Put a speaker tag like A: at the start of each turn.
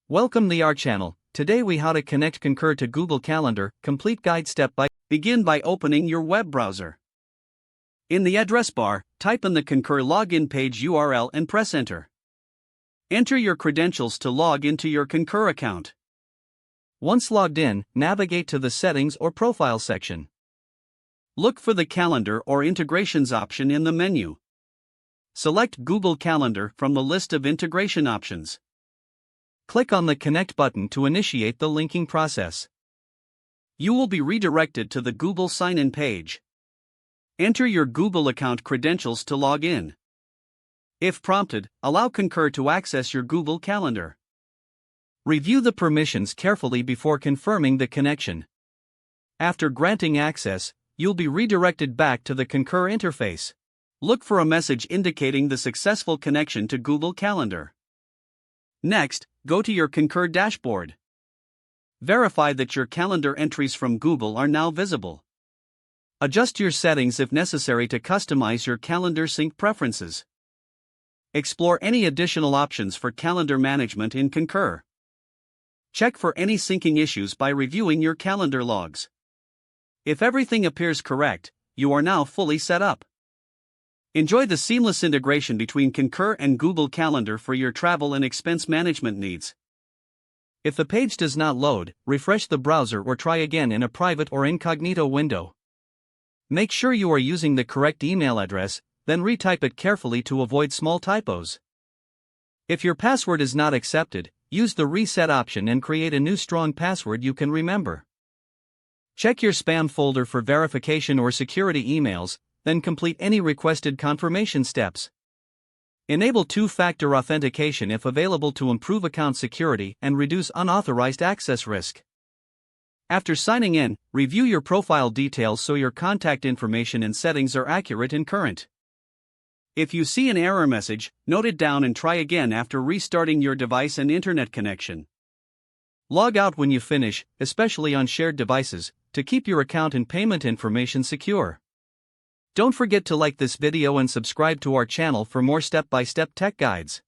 A: Welcome to our channel. Today we how to connect Concur to Google Calendar, complete guide step by. Begin by opening your web browser. In the address bar, type in the Concur login page URL and press enter. Enter your credentials to log into your Concur account. Once logged in, navigate to the settings or profile section. Look for the calendar or integrations option in the menu. Select Google Calendar from the list of integration options. Click on the Connect button to initiate the linking process. You will be redirected to the Google sign-in page. Enter your Google account credentials to log in. If prompted, allow Concur to access your Google Calendar. Review the permissions carefully before confirming the connection. After granting access, you'll be redirected back to the Concur interface. Look for a message indicating the successful connection to Google Calendar. Next, go to your Concur dashboard. Verify that your calendar entries from Google are now visible. Adjust your settings if necessary to customize your calendar sync preferences. Explore any additional options for calendar management in Concur. Check for any syncing issues by reviewing your calendar logs. If everything appears correct, you are now fully set up. Enjoy the seamless integration between Concur and Google Calendar for your travel and expense management needs. If the page does not load, refresh the browser or try again in a private or incognito window. Make sure you are using the correct email address, then retype it carefully to avoid small typos. If your password is not accepted, use the reset option and create a new strong password you can remember. Check your spam folder for verification or security emails, then complete any requested confirmation steps. Enable two-factor authentication if available to improve account security and reduce unauthorized access risk. After signing in, review your profile details so your contact information and settings are accurate and current. If you see an error message, note it down and try again after restarting your device and internet connection. Log out when you finish, especially on shared devices, to keep your account and payment information secure. Don't forget to like this video and subscribe to our channel for more step-by-step tech guides.